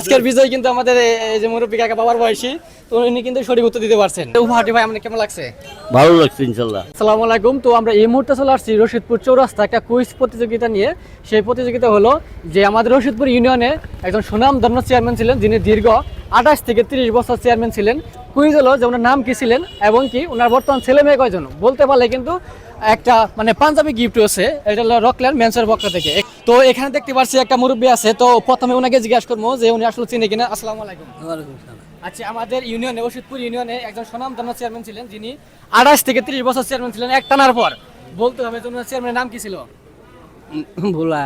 আজকের বিজয় কিন্তু আমাদের এই যে মুরব্বী কাকা বাবার বয়সী, তো উনি কিন্তু সঠিক উত্তর দিতে পারছেন। উপহারটি ভাই আমাদের কেমন লাগছে? ভালো লাগছে ইনশাল্লাহ। আসসালামু আলাইকুম। তো আমরা এই মুহূর্তে চলে আসছি রশিদপুর চৌরাস্তা একটা কুইজ প্রতিযোগিতা নিয়ে। সেই প্রতিযোগিতা হলো যে আমাদের রশিদপুর ইউনিয়নে একজন সুনামধন্য চেয়ারম্যান ছিলেন, যিনি দীর্ঘ 28 থেকে 30 বছর চেয়ারম্যান ছিলেন। কুইজ হলো যে ওনার নাম কি ছিলেন এবং কি ওনার বর্তমান ছেলে মেয়ে কয়জন, বলতে পারলে কিন্তু একটা মানে পাঞ্জাবি গিফট হচ্ছে, এটা হলো রকল্যান্ড মেন্সের পক্ষ থেকে। তো এখানে দেখতে পাচ্ছি একটা মুরব্বী আছে, তো প্রথমে ওনাকে জিজ্ঞাসা করবো যে উনি আসলে চিনে কিনা। আসসালামু আলাইকুম। আচ্ছা, আমাদের ইউনিয়নে রশিদপুর ইউনিয়নে একজন সুনামধন্য চেয়ারম্যান ছিলেন, যিনি 28 থেকে 30 বছর চেয়ারম্যান ছিলেন এক টানার পর। বলতে হবে যে ওনার চেয়ারম্যানের নাম কি ছিল? ভোলা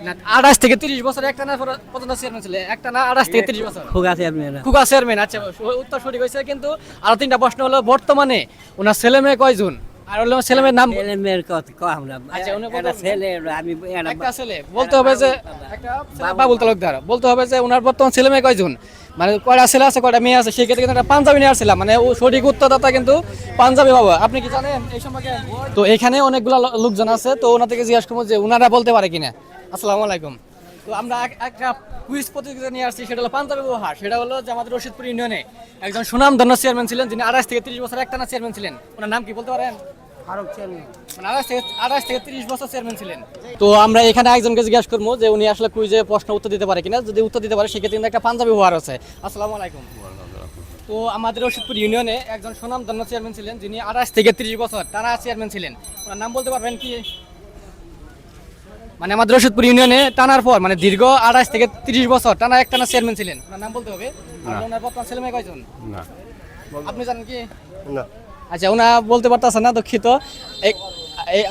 না, 28 থেকে 30 বছর এক টানার পর্যন্ত চেয়ারম্যান ছিলেন, এক টানা 28 থেকে 30 বছর। খোগা চেয়ারম্যান। খুগা চেয়ারম্যান। আচ্ছা, উত্তর সঠিক হয়েছে, কিন্তু আরো তিনটা প্রশ্ন হলো বর্তমানে ওনার ছেলে মেয়ে কয়জন, আর হলো ছেলে মেয়ের নাম। ছেলে মেয়ের কথা কও আমরা। আচ্ছা, উনি একটা ছেলে আমি একটা ছেলে। বলতে হবে যে একটা বাবুল তালুকদার। বলতে হবে যে ওনার বর্তমান ছেলে মেয়ে কয়জন, মানে কয়টা ছেলে আছে কয়টা মেয়ে আছে, সেই ক্ষেত্রে কিন্তু একটা পাঞ্জাবি নিয়ে আসছিলাম, মানে ও সঠিক উত্তরদাতা কিন্তু পাঞ্জাবি বাবা। আপনি কি জানেন এই সম্পর্কে? তো এখানে অনেকগুলো লোকজন আছে, তো ওনার থেকে জিজ্ঞাসা করবো যে ওনারা বলতে পারে কিনা। আসসালামু আলাইকুম। তো আমরা একটা কুইজ প্রতিযোগিতা নিয়ে আসছি, সেটা হলো পাঞ্জাবি উপহার। সেটা হলো যে আমাদের রশিদপুর ইউনিয়নে একজন সুনামধন্য চেয়ারম্যান ছিলেন, যিনি 28 থেকে 30 বছর একটানা চেয়ারম্যান ছিলেন। ওনার নাম কি বলতে পারেন? ফারুক চেয়ারম্যান। মানে 28 থেকে 30 বছর চেয়ারম্যান ছিলেন। তো আমরা এখানে একজনকে জিজ্ঞাসা করবো যে উনি আসলে কুইজে প্রশ্ন উত্তর দিতে পারে কিনা। যদি উত্তর দিতে পারে সেক্ষেত্রে কিন্তু একটা পাঞ্জাবি উপহার আছে। আসসালামু আলাইকুম। তো আমাদের রশিদপুর ইউনিয়নে একজন সুনামধন্য চেয়ারম্যান ছিলেন, যিনি 28 থেকে 30 বছর টানা চেয়ারম্যান ছিলেন। ওনার নাম বলতে পারবেন কি? মানে আমাদের রশিদপুর ইউনিয়নে টানার পর মানে দীর্ঘ 28 থেকে 30 বছর টানা এক টানা চেয়ারম্যান ছিলেন। ওনার নাম বলতে হবে। আর ওনার বর্তমান ছেলে মেয়ে কয়জন? না। আপনি জানেন কি? না। আচ্ছা, ওনা বলতে পারতেছেন না, দুঃখিত।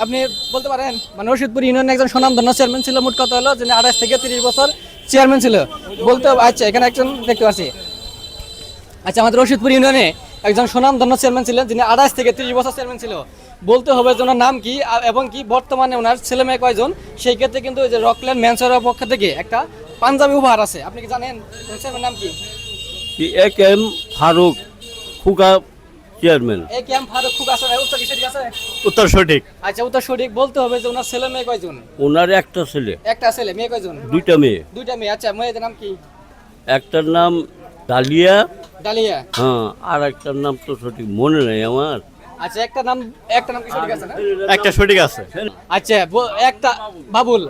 আপনি বলতে পারেন মানে রশিদপুর ইউনিয়নে একজন সুনামধন্য চেয়ারম্যান ছিল, মোট কথা হলো যিনি 28 থেকে 30 বছর চেয়ারম্যান ছিল। বলতে হবে। আচ্ছা, এখানে একজন দেখতে পাচ্ছি। আচ্ছা, আমাদের রশিদপুর ইউনিয়নে একজন সুনামধন্য চেয়ারম্যান ছিলেন, যিনি 28 থেকে 30 বছর চেয়ারম্যান ছিল। বলতে হবে যে ওনার নাম কি এবং কি বর্তমানে ওনার ছেলে মেয়ে কয়জন। সেই ক্ষেত্রে কিন্তু ওই যে রকল্যান্ড মেন্সের পক্ষ থেকে একটা পাঞ্জাবি উপহার আছে। আপনি কি জানেন চেয়ারম্যানের নাম কি? AKM. Faruk Khuga chairman. AKM. Faruk Khuga. আছে উত্তর কি সঠিক আছে? উত্তর সঠিক। আচ্ছা, উত্তর সঠিক। বলতে হবে যে ওনার ছেলে মেয়ে কয়জন? ওনার একটা ছেলে, একটা ছেলে। মেয়ে কয়জন? দুইটা মেয়ে। দুইটা মেয়ে। আচ্ছা, মেয়েদের নাম কি? একটার নাম ডালিয়া, ডালিয়া। হ্যাঁ, আর একটার নাম তো সঠিক মনে নেই আমার। আচ্ছা, একটা নাম কি সঠিক আছে না? একটা সঠিক আছে। আচ্ছা, একটা বাবুল।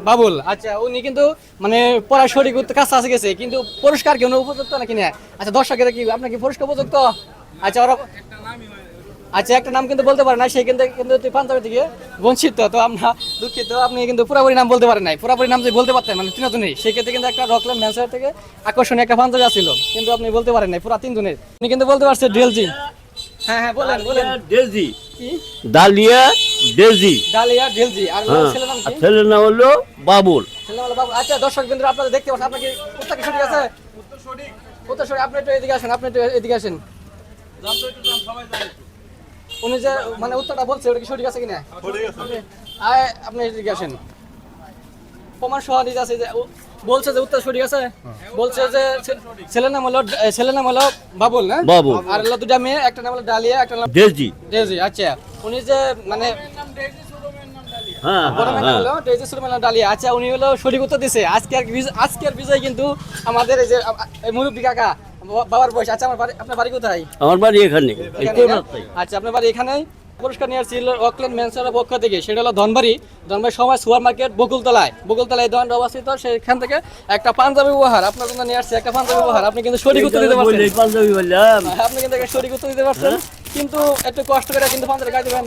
বাবুল। আচ্ছা, উনি কিন্তু মানে পড়া সঠিক উত্তর কাছে আসে গেছে, কিন্তু পুরস্কার কি উনি উপযুক্ত নাকি না? আচ্ছা, দর্শকেরা কি আপনার কি পুরস্কার উপযুক্ত? আচ্ছা, ওরা আচ্ছা একটা নাম কিন্তু বলতে পারে না, সেই কিন্তু তুই পাঞ্জাবি থেকে বঞ্চিত। তো আমরা দুঃখিত, আপনি কিন্তু পুরোপুরি নাম বলতে পারেন নাই। পুরোপুরি নাম যদি বলতে পারতেন মানে তিনজনেই, সেক্ষেত্রে কিন্তু একটা রকল্যান্ড মেন্সের থেকে আকর্ষণীয় একটা পাঞ্জাবি আসছিল, কিন্তু আপনি বলতে পারেন নাই পুরো তিনজনের। আপনি কিন্তু বলতে পারছেন ডেলজি। হ্যাঁ হ্যাঁ, বলেন বলেন। ডেজি, কি? Dahlia daisy. ডালিয়া ডেলজি। আর হ্যাঁ, ছেলের নাম কি? ছেলের নাম হলো বাবুল। ছেলের নাম বাবু। আচ্ছা, দর্শক বিন্দু আপনারা দেখতে পাচ্ছেন, আপনার কি উত্তর কি সঠিক আছে? উত্তর সঠিক। আপনি একটু এদিকে আসেন, আপনি একটু এদিকে আসেন। উনি যে মানে উত্তরটা বলছে ওটা কি সঠিক আছে কিনা? আপনি এদিকে আসেন। প্রমাণ সহ নিজে আছে যে বলছে যে উত্তর সঠিক আছে। বলছে যে ছেলের নাম হলো বাবুল না? বাবুল। আর হলো দুটা মেয়ে, একটা নাম হলো ডালিয়া, একটা নাম ডেজি। ডেজি। আচ্ছা, উনি যে মানে হ্যাঁ বড় মেয়ে হলো ডেজি, ছোট মেয়ে হলো ডালিয়া। আচ্ছা, উনি হলো সঠিক উত্তর দিছে। আজকের বিজয় কিন্তু আমাদের এই যে মুরব্বী কাকা বাবার বয়স। আচ্ছা, আপনার বাড়ি কোথায়? আমার বাড়ি এখানে। আচ্ছা, আপনার বাড়ি এখানেই। পুরস্কার নিয়ে আসছিল রকল্যান্ড মেন্সের পক্ষ থেকে, সেটা হলো ধনবাড়ি সময় সুপার মার্কেট বকুলতলায় দোকানটা অবস্থিত। সেখান থেকে একটা পাঞ্জাবি উপহার আপনার জন্য নিয়ে আসছে, একটা পাঞ্জাবি উপহার। আপনি কিন্তু সঠিক উত্তর দিতে পারছেন। পাঞ্জাবি বললাম। আপনি কিন্তু একটা সঠিক উত্তর দিতে পারছেন, কিন্তু একটু কষ্ট করে কিন্তু পাঞ্জাবি গায়ে দেবেন।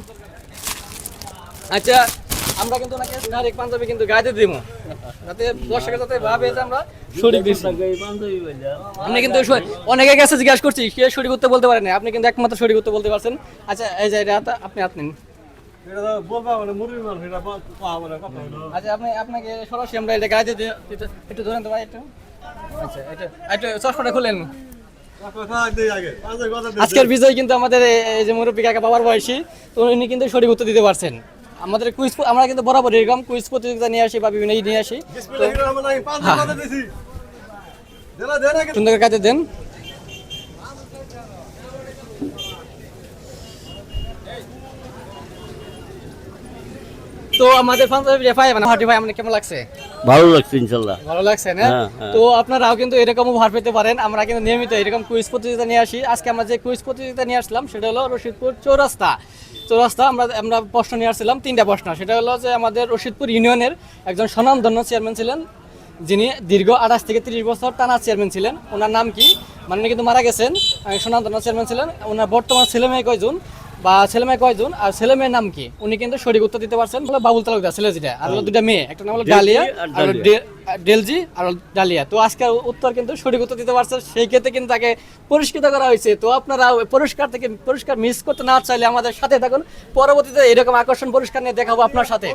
আচ্ছা, আমরা কিন্তু ওনাকে ডাইরেক্ট পাঞ্জাবি কিন্তু গায়ে দিয়ে দিব, যাতে দর্শকের যাতে ভাবে যে আমরা সঠিক দিচ্ছি। আপনি কিন্তু অনেকের কাছে জিজ্ঞাসা করছি, কে সঠিক উত্তর বলতে পারেন না, আপনি কিন্তু একমাত্র সঠিক উত্তর বলতে পারছেন। আচ্ছা, এই যে এটা আপনি আচ্ছা, আপনাকে সরাসরি আমরা এটা গায়ে দিয়ে একটু ধরেন তো ভাই একটু। আচ্ছা, একটু চশমাটা খুলেন। আজকের বিজয় কিন্তু আমাদের এই যে মুরব্বী কাকা বাবার বয়সী, তো উনি কিন্তু সঠিক উত্তর দিতে পারছেন। আমাদের কুইজ আমরা কিন্তু বরাবর এরকম কুইজ প্রতিযোগিতা নিয়ে আসি বা বিভিন্ন নিয়ে আসি। সুন্দর কাজে দেন। তো তো আমাদের পাঞ্জাবি ভাই মানে হাটি ভাই আমাদের কেমন লাগছে? ভালো লাগছে ইনশাল্লাহ। ভালো লাগছে না? হ্যাঁ, হ্যাঁ। তো আপনারাও কিন্তু এরকম উপহার পেতে পারেন। আমরা কিন্তু নিয়মিত এরকম কুইজ প্রতিযোগিতা নিয়ে আসি। আজকে আমরা যে কুইজ প্রতিযোগিতা নিয়ে আসলাম সেটা হলো রশিদপুর চৌরাস্তা। আমরা আমরা প্রশ্ন নিয়ে আসছিলাম 3টা প্রশ্ন। সেটা হলো যে আমাদের রশিদপুর ইউনিয়নের একজন স্বনামধন্য চেয়ারম্যান ছিলেন, যিনি দীর্ঘ 28 থেকে 30 বছর টানা চেয়ারম্যান ছিলেন। ওনার নাম কি? মানে উনি কিন্তু মারা গেছেন, স্বনামধন্য চেয়ারম্যান ছিলেন। ওনার বর্তমান ছেলেমেয়ে কয়জন আর ছেলেমেয়ের নাম কি? উনি কিন্তু সঠিক উত্তর দিতে পারছেন। হলো বাবুল তালুকদার ছেলে যেটা, আর হলো 2টা মেয়ে, একটা নাম হলো ডেলজি ডালিয়া আর আর ডালিয়া। ডেলজি আর ডালিয়া। তো আজকের উত্তর কিন্তু সঠিক উত্তর দিতে পারছে, সেই ক্ষেত্রে কিন্তু তাকে পুরস্কৃত করা হয়েছে। তো আপনারা ওই পুরস্কার মিস করতে না চাইলে আমাদের সাথে থাকুন, পরবর্তীতে এরকম আকর্ষণ পুরস্কার নিয়ে দেখাবো আপনার সাথে।